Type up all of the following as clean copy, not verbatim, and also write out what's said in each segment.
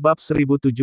Bab 1701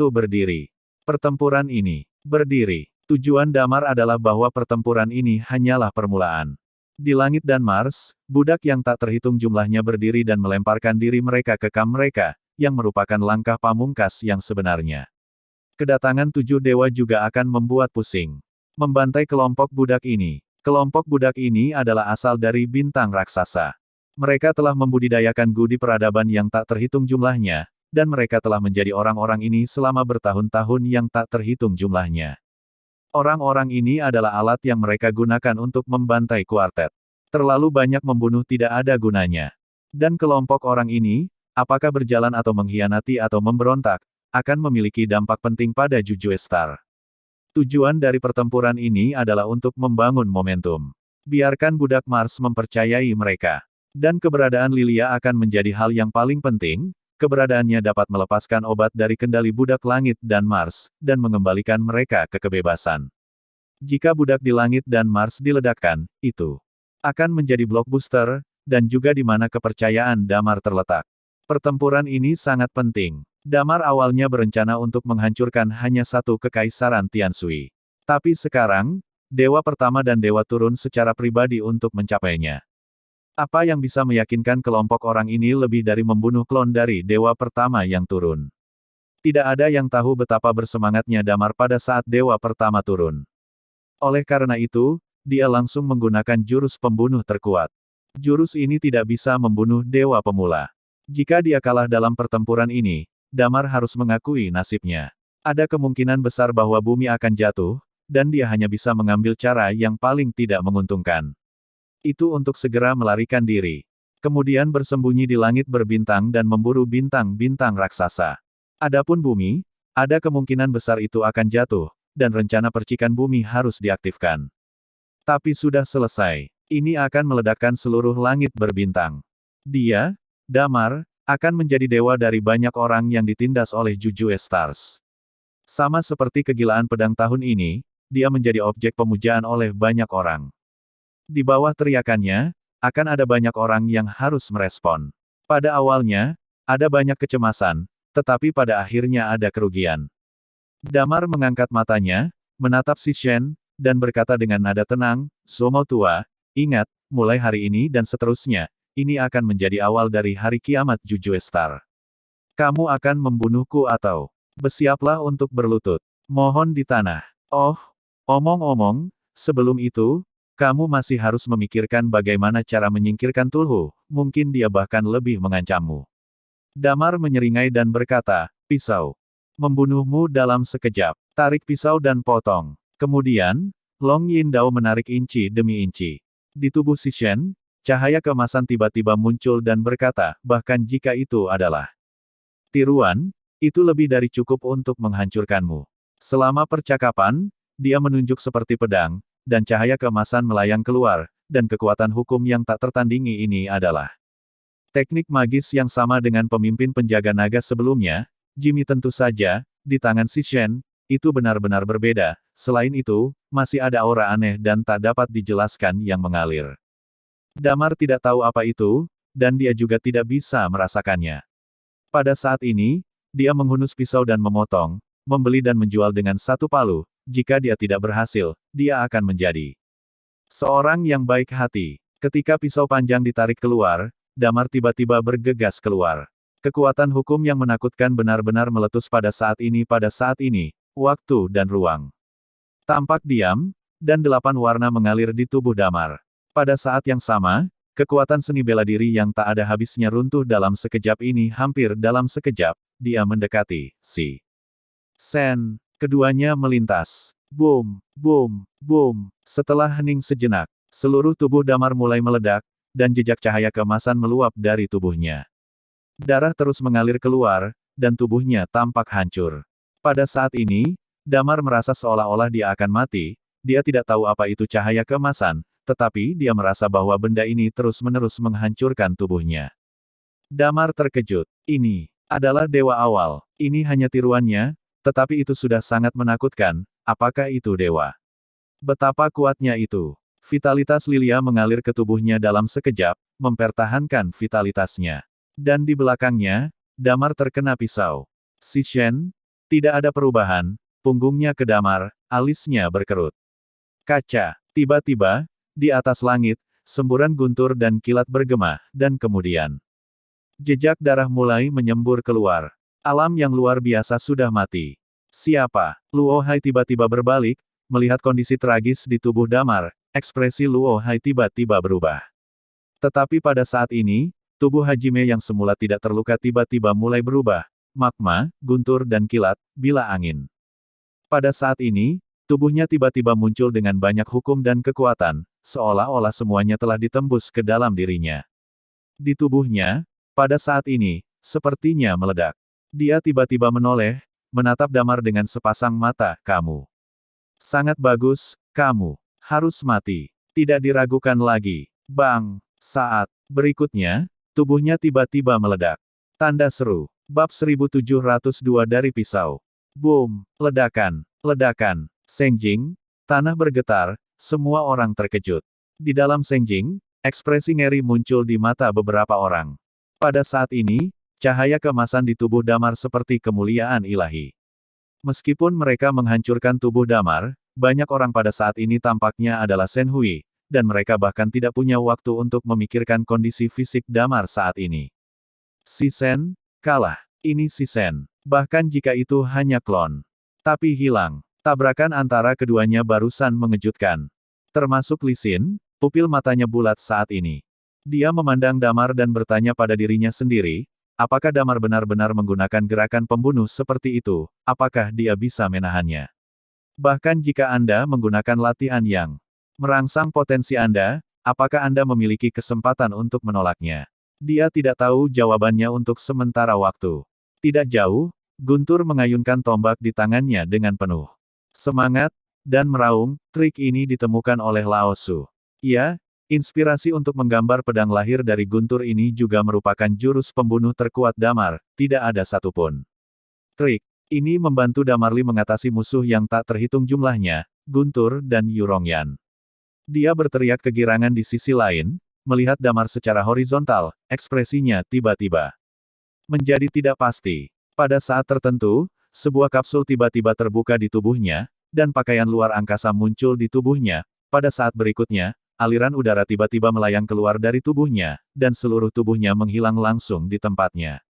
Berdiri. Pertempuran ini. Berdiri. Tujuan Damar adalah bahwa pertempuran ini hanyalah permulaan. Di langit dan Mars, budak yang tak terhitung jumlahnya berdiri dan melemparkan diri mereka ke kam mereka, yang merupakan langkah pamungkas yang sebenarnya. Kedatangan 7 dewa juga akan membuat pusing. Membantai kelompok budak ini. Kelompok budak ini adalah asal dari bintang raksasa. Mereka telah membudidayakan Gu di peradaban yang tak terhitung jumlahnya, dan mereka telah menjadi orang-orang ini selama bertahun-tahun yang tak terhitung jumlahnya. Orang-orang ini adalah alat yang mereka gunakan untuk membantai kuartet. Terlalu banyak membunuh tidak ada gunanya. Dan kelompok orang ini, apakah berjalan atau mengkhianati atau memberontak, akan memiliki dampak penting pada Jujue Star. Tujuan dari pertempuran ini adalah untuk membangun momentum. Biarkan budak Mars mempercayai mereka. Dan keberadaan Lilia akan menjadi hal yang paling penting. Keberadaannya dapat melepaskan obat dari kendali budak langit dan Mars, dan mengembalikan mereka ke kebebasan. Jika budak di langit dan Mars diledakkan, itu akan menjadi blockbuster, dan juga di mana kepercayaan Damar terletak. Pertempuran ini sangat penting. Damar awalnya berencana untuk menghancurkan hanya satu kekaisaran Tianshui. Tapi sekarang, Dewa Pertama dan Dewa turun secara pribadi untuk mencapainya. Apa yang bisa meyakinkan kelompok orang ini lebih dari membunuh klon dari Dewa Pertama yang turun? Tidak ada yang tahu betapa bersemangatnya Damar pada saat Dewa Pertama turun. Oleh karena itu, dia langsung menggunakan jurus pembunuh terkuat. Jurus ini tidak bisa membunuh Dewa Pemula. Jika dia kalah dalam pertempuran ini, Damar harus mengakui nasibnya. Ada kemungkinan besar bahwa bumi akan jatuh, dan dia hanya bisa mengambil cara yang paling tidak menguntungkan. Itu untuk segera melarikan diri. Kemudian bersembunyi di langit berbintang dan memburu bintang-bintang raksasa. Adapun bumi, ada kemungkinan besar itu akan jatuh, dan rencana percikan bumi harus diaktifkan. Tapi sudah selesai. Ini akan meledakkan seluruh langit berbintang. Dia, Damar, akan menjadi dewa dari banyak orang yang ditindas oleh Jujue Stars. Sama seperti kegilaan pedang tahun ini, dia menjadi objek pemujaan oleh banyak orang. Di bawah teriakannya, akan ada banyak orang yang harus merespon. Pada awalnya, ada banyak kecemasan, tetapi pada akhirnya ada kerugian. Damar mengangkat matanya, menatap si Shen, dan berkata dengan nada tenang, "Somo tua, ingat, mulai hari ini dan seterusnya, ini akan menjadi awal dari hari kiamat Jujue Star. Kamu akan membunuhku atau bersiaplah untuk berlutut. Mohon di tanah. Oh, omong-omong, sebelum itu, kamu masih harus memikirkan bagaimana cara menyingkirkan Tulhu, mungkin dia bahkan lebih mengancammu." Damar menyeringai dan berkata, "Pisau. Membunuhmu dalam sekejap. Tarik pisau dan potong." Kemudian, Long Yindao menarik inci demi inci. Di tubuh si Shen, cahaya keemasan tiba-tiba muncul dan berkata, "Bahkan jika itu adalah tiruan, itu lebih dari cukup untuk menghancurkanmu." Selama percakapan, dia menunjuk seperti pedang, dan cahaya keemasan melayang keluar, dan kekuatan hukum yang tak tertandingi ini adalah teknik magis yang sama dengan pemimpin penjaga naga sebelumnya, Jimmy tentu saja, di tangan si Shen, itu benar-benar berbeda, selain itu, masih ada aura aneh dan tak dapat dijelaskan yang mengalir. Damar tidak tahu apa itu, dan dia juga tidak bisa merasakannya. Pada saat ini, dia menghunus pisau dan memotong, membeli dan menjual dengan satu palu. Jika dia tidak berhasil, dia akan menjadi seorang yang baik hati. Ketika pisau panjang ditarik keluar, Damar tiba-tiba bergegas keluar. Kekuatan hukum yang menakutkan benar-benar meletus pada saat ini, waktu dan ruang. Tampak diam, dan 8 warna mengalir di tubuh Damar. Pada saat yang sama, kekuatan seni bela diri yang tak ada habisnya runtuh dalam sekejap ini. Hampir dalam sekejap, dia mendekati si Shen. Keduanya melintas. Boom, boom, boom. Setelah hening sejenak, seluruh tubuh Damar mulai meledak, dan jejak cahaya keemasan meluap dari tubuhnya. Darah terus mengalir keluar, dan tubuhnya tampak hancur. Pada saat ini, Damar merasa seolah-olah dia akan mati. Dia tidak tahu apa itu cahaya keemasan, tetapi dia merasa bahwa benda ini terus-menerus menghancurkan tubuhnya. Damar terkejut. Ini adalah dewa awal. Ini hanya tiruannya, tetapi itu sudah sangat menakutkan. Apakah itu dewa? Betapa kuatnya itu. Vitalitas Lilia mengalir ke tubuhnya dalam sekejap, mempertahankan vitalitasnya. Dan di belakangnya, Damar terkena pisau. Si Shen, tidak ada perubahan, punggungnya kedamar, alisnya berkerut. Kaca. Tiba-tiba, di atas langit, semburan guntur dan kilat bergema, dan kemudian jejak darah mulai menyembur keluar. Alam yang luar biasa sudah mati. Siapa? Luo Hai tiba-tiba berbalik, melihat kondisi tragis di tubuh Damar, ekspresi Luo Hai tiba-tiba berubah. Tetapi pada saat ini, tubuh Hajime yang semula tidak terluka tiba-tiba mulai berubah, magma, guntur dan kilat, bila angin. Pada saat ini, tubuhnya tiba-tiba muncul dengan banyak hukum dan kekuatan, seolah-olah semuanya telah ditembus ke dalam dirinya. Di tubuhnya, pada saat ini, sepertinya meledak. Dia tiba-tiba menoleh, menatap Damar dengan sepasang mata, kamu. Sangat bagus, kamu. Harus mati. Tidak diragukan lagi. Bang! Saat berikutnya, tubuhnya tiba-tiba meledak. Tanda seru. Bab 1702 dari pisau. Boom! Ledakan. Ledakan. Sengjing. Tanah bergetar, semua orang terkejut. Di dalam Sengjing, ekspresi ngeri muncul di mata beberapa orang. Pada saat ini, cahaya keemasan di tubuh Damar seperti kemuliaan ilahi. Meskipun mereka menghancurkan tubuh Damar, banyak orang pada saat ini tampaknya adalah Senhui, dan mereka bahkan tidak punya waktu untuk memikirkan kondisi fisik Damar saat ini. Si Sen, kalah. Ini si Sen. Bahkan jika itu hanya klon. Tapi hilang. Tabrakan antara keduanya barusan mengejutkan. Termasuk Li Xin, pupil matanya bulat saat ini. Dia memandang Damar dan bertanya pada dirinya sendiri, apakah Damar benar-benar menggunakan gerakan pembunuh seperti itu, apakah dia bisa menahannya? Bahkan jika Anda menggunakan latihan yang merangsang potensi Anda, apakah Anda memiliki kesempatan untuk menolaknya? Dia tidak tahu jawabannya untuk sementara waktu. Tidak jauh, Guntur mengayunkan tombak di tangannya dengan penuh semangat, dan meraung, trik ini ditemukan oleh Lao Su. Ya, inspirasi untuk menggambar pedang lahir dari Guntur ini juga merupakan jurus pembunuh terkuat Damar, tidak ada satupun. Trik ini membantu Damarli mengatasi musuh yang tak terhitung jumlahnya, Guntur dan Yurongyan. Dia berteriak kegirangan di sisi lain, melihat Damar secara horizontal, ekspresinya tiba-tiba menjadi tidak pasti. Pada saat tertentu, sebuah kapsul tiba-tiba terbuka di tubuhnya, dan pakaian luar angkasa muncul di tubuhnya. Pada saat berikutnya, aliran udara tiba-tiba melayang keluar dari tubuhnya, dan seluruh tubuhnya menghilang langsung di tempatnya.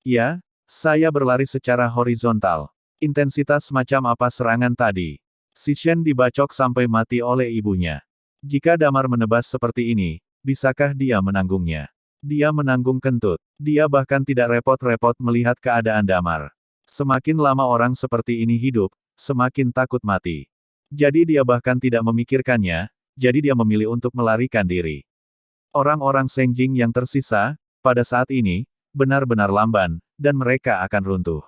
Ya, saya berlari secara horizontal. Intensitas macam apa serangan tadi? Si Shen dibacok sampai mati oleh ibunya. Jika Damar menebas seperti ini, bisakah dia menanggungnya? Dia menanggung kentut. Dia bahkan tidak repot-repot melihat keadaan Damar. Semakin lama orang seperti ini hidup, semakin takut mati. Jadi dia bahkan tidak memikirkannya, jadi dia memilih untuk melarikan diri. Orang-orang Sengjing yang tersisa, pada saat ini, benar-benar lamban, dan mereka akan runtuh.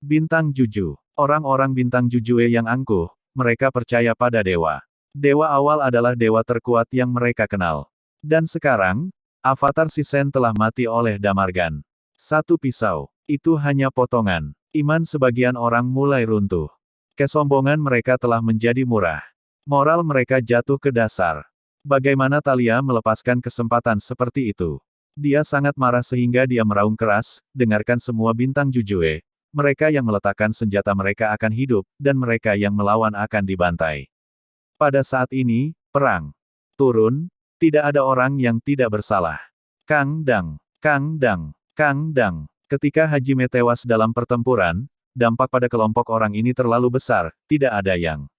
Bintang Juju. Orang-orang Bintang Jujue yang angkuh, mereka percaya pada dewa. Dewa awal adalah dewa terkuat yang mereka kenal. Dan sekarang, avatar si Sen telah mati oleh Damargan. Satu pisau. Itu hanya potongan. Iman sebagian orang mulai runtuh. Kesombongan mereka telah menjadi murah. Moral mereka jatuh ke dasar. Bagaimana Talia melepaskan kesempatan seperti itu? Dia sangat marah sehingga dia meraung keras, dengarkan semua Bintang Jujue. Mereka yang meletakkan senjata mereka akan hidup, dan mereka yang melawan akan dibantai. Pada saat ini, perang. Turun, tidak ada orang yang tidak bersalah. Kang Dang, Kang Dang, Kang Dang. Ketika Hajime tewas dalam pertempuran, dampak pada kelompok orang ini terlalu besar, tidak ada yang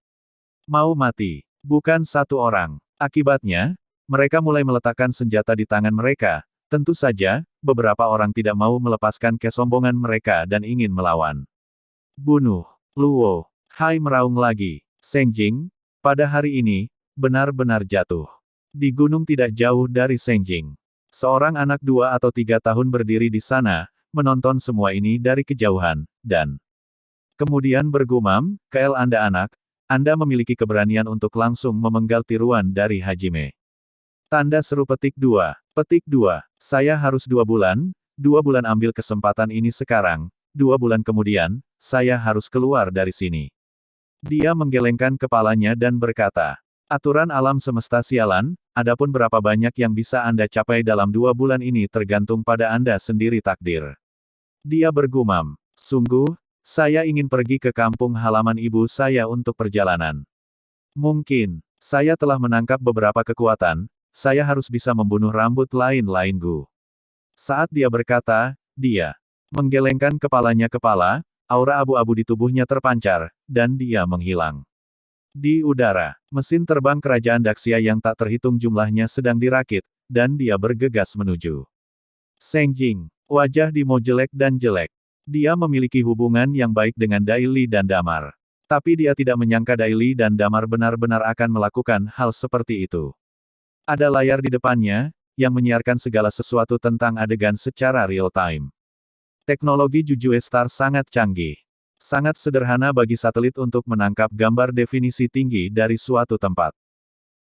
mau mati. Bukan satu orang. Akibatnya, mereka mulai meletakkan senjata di tangan mereka. Tentu saja, beberapa orang tidak mau melepaskan kesombongan mereka dan ingin melawan. Bunuh. Luo Hai meraung lagi. Sengjing, pada hari ini, benar-benar jatuh. Di gunung tidak jauh dari Sengjing. Seorang anak 2 atau 3 tahun berdiri di sana, menonton semua ini dari kejauhan, dan kemudian bergumam, "Kel Anda anak, Anda memiliki keberanian untuk langsung memenggal tiruan dari Hajime." Tanda seru petik 2. Petik 2. Saya harus 2 bulan, 2 bulan ambil kesempatan ini sekarang, 2 bulan kemudian, saya harus keluar dari sini. Dia menggelengkan kepalanya dan berkata, aturan alam semesta sialan, adapun berapa banyak yang bisa Anda capai dalam 2 bulan ini tergantung pada Anda sendiri takdir. Dia bergumam. Sungguh, saya ingin pergi ke kampung halaman ibu saya untuk perjalanan. Mungkin, saya telah menangkap beberapa kekuatan, saya harus bisa membunuh rambut lain-lain Gu. Saat dia berkata, dia menggelengkan kepala, aura abu-abu di tubuhnya terpancar, dan dia menghilang. Di udara, mesin terbang kerajaan Daxia yang tak terhitung jumlahnya sedang dirakit, dan dia bergegas menuju Seng Jing. Wajah Dimo jelek dan jelek. Dia memiliki hubungan yang baik dengan Dai Li dan Damar. Tapi dia tidak menyangka Dai Li dan Damar benar-benar akan melakukan hal seperti itu. Ada layar di depannya, yang menyiarkan segala sesuatu tentang adegan secara real-time. Teknologi Jujue Star sangat canggih. Sangat sederhana bagi satelit untuk menangkap gambar definisi tinggi dari suatu tempat.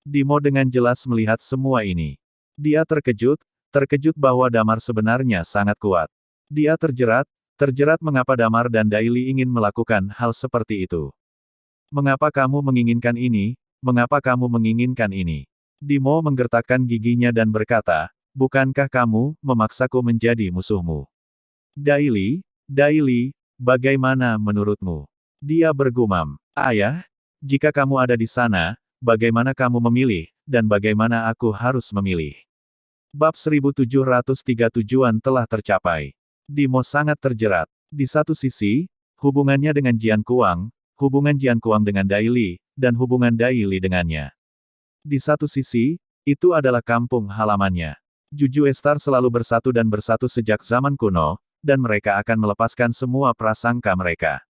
Dimo dengan jelas melihat semua ini. Dia terkejut bahwa Damar sebenarnya sangat kuat. Dia terjerat mengapa Damar dan Dai Li ingin melakukan hal seperti itu. Mengapa kamu menginginkan ini? Mengapa kamu menginginkan ini? Dimo menggertakkan giginya dan berkata, bukankah kamu memaksaku menjadi musuhmu? Dai Li, bagaimana menurutmu? Dia bergumam, ayah, jika kamu ada di sana, bagaimana kamu memilih, dan bagaimana aku harus memilih? Bab 1703 tujuan telah tercapai. Dimo sangat terjerat. Di satu sisi, hubungannya dengan Jian Kuang, hubungan Jian Kuang dengan Dai Li, dan hubungan Dai Li dengannya. Di satu sisi, itu adalah kampung halamannya. Jujue Star selalu bersatu sejak zaman kuno, dan mereka akan melepaskan semua prasangka mereka.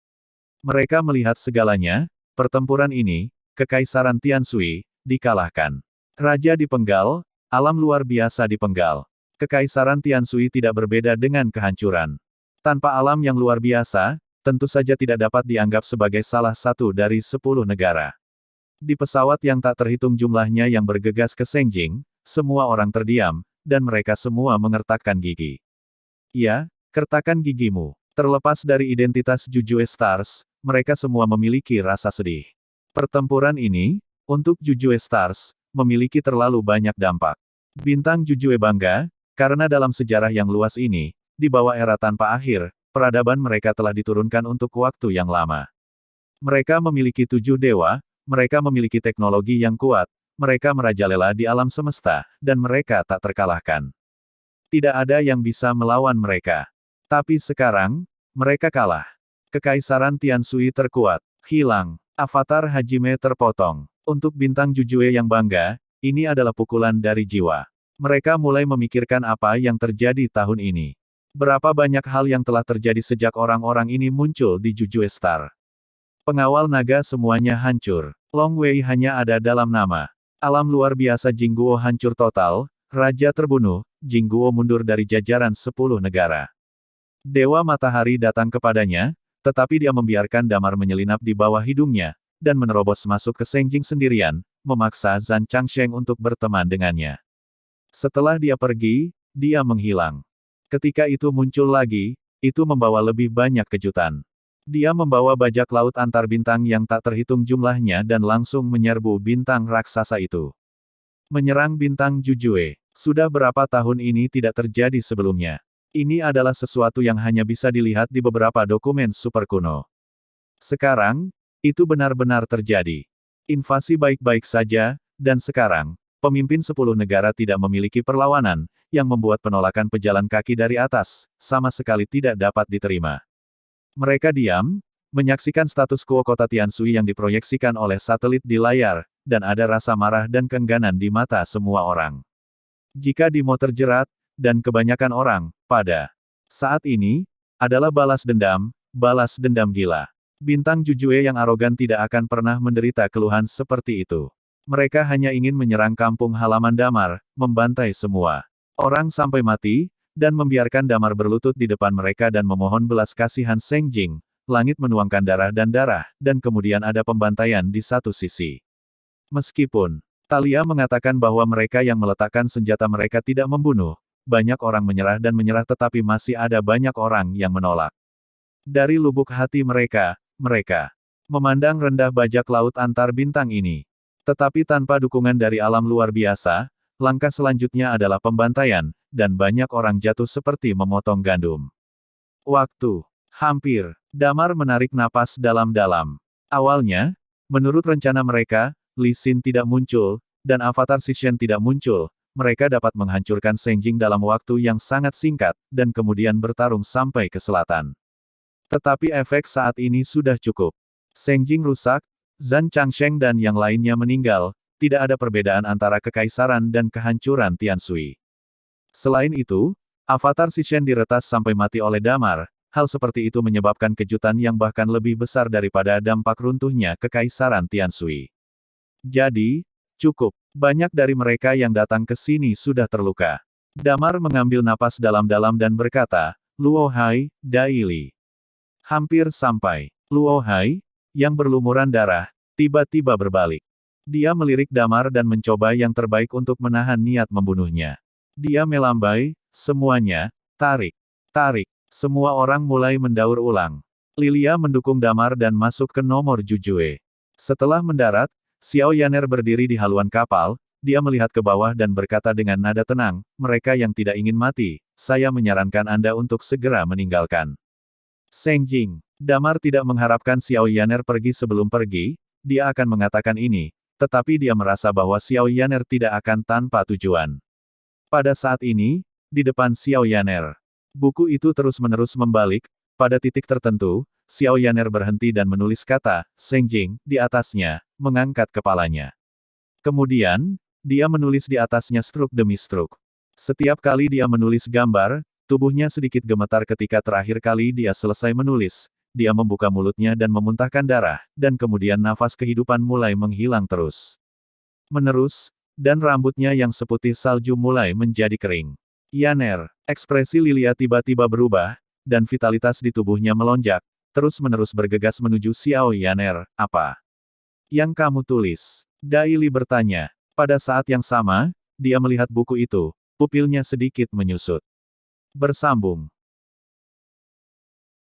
Mereka melihat segalanya, pertempuran ini, Kekaisaran Tianshui, dikalahkan. Raja dipenggal, alam luar biasa dipenggal. Kekaisaran Tianshui tidak berbeda dengan kehancuran. Tanpa alam yang luar biasa, tentu saja tidak dapat dianggap sebagai salah satu dari 10 negara. Di pesawat yang tak terhitung jumlahnya yang bergegas ke Seng Jing, semua orang terdiam, dan mereka semua mengertakkan gigi. Ya, kertakan gigimu. Terlepas dari identitas Jujue Stars, mereka semua memiliki rasa sedih. Pertempuran ini, untuk Jujue Stars, memiliki terlalu banyak dampak. Bintang Jujue bangga, karena dalam sejarah yang luas ini, di bawah era tanpa akhir, peradaban mereka telah diturunkan untuk waktu yang lama. Mereka memiliki 7 dewa, mereka memiliki teknologi yang kuat, mereka merajalela di alam semesta, dan mereka tak terkalahkan. Tidak ada yang bisa melawan mereka. Tapi sekarang, mereka kalah. Kekaisaran Tianshui terkuat, hilang. Avatar Hajime terpotong. Untuk bintang Jujue yang bangga, ini adalah pukulan dari jiwa. Mereka mulai memikirkan apa yang terjadi tahun ini. Berapa banyak hal yang telah terjadi sejak orang-orang ini muncul di Jujue Star. Pengawal naga semuanya hancur. Long Wei hanya ada dalam nama. Alam luar biasa Jingguo hancur total, raja terbunuh, Jingguo mundur dari jajaran 10 negara. Dewa Matahari datang kepadanya, tetapi dia membiarkan Damar menyelinap di bawah hidungnya, dan menerobos masuk ke Seng Jing sendirian, memaksa Zhan Changsheng untuk berteman dengannya. Setelah dia pergi, dia menghilang. Ketika itu muncul lagi, itu membawa lebih banyak kejutan. Dia membawa bajak laut antar bintang yang tak terhitung jumlahnya dan langsung menyerbu bintang raksasa itu. Menyerang bintang Jujue. Sudah berapa tahun ini tidak terjadi sebelumnya. Ini adalah sesuatu yang hanya bisa dilihat di beberapa dokumen super kuno. Sekarang, itu benar-benar terjadi. Invasi baik-baik saja, dan sekarang, pemimpin 10 negara tidak memiliki perlawanan, yang membuat penolakan pejalan kaki dari atas, sama sekali tidak dapat diterima. Mereka diam, menyaksikan status quo kota Tianshui yang diproyeksikan oleh satelit di layar, dan ada rasa marah dan keengganan di mata semua orang. Jika Dimo terjerat, dan kebanyakan orang, pada saat ini, adalah balas dendam gila. Bintang Jujue yang arogan tidak akan pernah menderita keluhan seperti itu. Mereka hanya ingin menyerang kampung halaman Damar, membantai semua orang sampai mati, dan membiarkan Damar berlutut di depan mereka dan memohon belas kasihan Seng Jing. Langit menuangkan darah, dan kemudian ada pembantaian di satu sisi. Meskipun Talia mengatakan bahwa mereka yang meletakkan senjata mereka tidak membunuh, banyak orang menyerah tetapi masih ada banyak orang yang menolak. Dari lubuk hati mereka memandang rendah bajak laut antar bintang ini. Tetapi tanpa dukungan dari alam luar biasa, langkah selanjutnya adalah pembantaian, dan banyak orang jatuh seperti memotong gandum. Waktu Hampir. Damar menarik napas dalam-dalam. Awalnya, menurut rencana mereka, Li Xin tidak muncul, dan Avatar Sishen tidak muncul. Mereka dapat menghancurkan Sengjing dalam waktu yang sangat singkat, dan kemudian bertarung sampai ke selatan. Tetapi efek saat ini sudah cukup. Sengjing rusak, Zhan Changsheng dan yang lainnya meninggal, tidak ada perbedaan antara kekaisaran dan kehancuran Tianshui. Selain itu, Avatar Sishen diretas sampai mati oleh Damar, hal seperti itu menyebabkan kejutan yang bahkan lebih besar daripada dampak runtuhnya kekaisaran Tianshui. Jadi, cukup. Banyak dari mereka yang datang ke sini sudah terluka. Damar mengambil napas dalam-dalam dan berkata, Luo Hai, Dai Li. Hampir sampai. Luo Hai, yang berlumuran darah, tiba-tiba berbalik. Dia melirik Damar dan mencoba yang terbaik untuk menahan niat membunuhnya. Dia melambai, semuanya, tarik. Tarik. Semua orang mulai mendaur ulang. Lilia mendukung Damar dan masuk ke nomor Jujue. Setelah mendarat, Xiao Yaner berdiri di haluan kapal, dia melihat ke bawah dan berkata dengan nada tenang, mereka yang tidak ingin mati, saya menyarankan Anda untuk segera meninggalkan Sengjing. Damar tidak mengharapkan Xiao Yaner pergi sebelum pergi, dia akan mengatakan ini, tetapi dia merasa bahwa Xiao Yaner tidak akan tanpa tujuan. Pada saat ini, di depan Xiao Yaner, buku itu terus-menerus membalik, pada titik tertentu, Xiao Yaner berhenti dan menulis kata, Sengjing, di atasnya, mengangkat kepalanya. Kemudian, dia menulis di atasnya struk demi struk. Setiap kali dia menulis gambar, tubuhnya sedikit gemetar ketika terakhir kali dia selesai menulis, dia membuka mulutnya dan memuntahkan darah, dan kemudian nafas kehidupan mulai menghilang terus. Menerus, dan rambutnya yang seputih salju mulai menjadi kering. Yaner, ekspresi Lilia tiba-tiba berubah, dan vitalitas di tubuhnya melonjak, terus-menerus bergegas menuju Xiao Yaner, apa yang kamu tulis? Dai Li bertanya. Pada saat yang sama, dia melihat buku itu, pupilnya sedikit menyusut. Bersambung.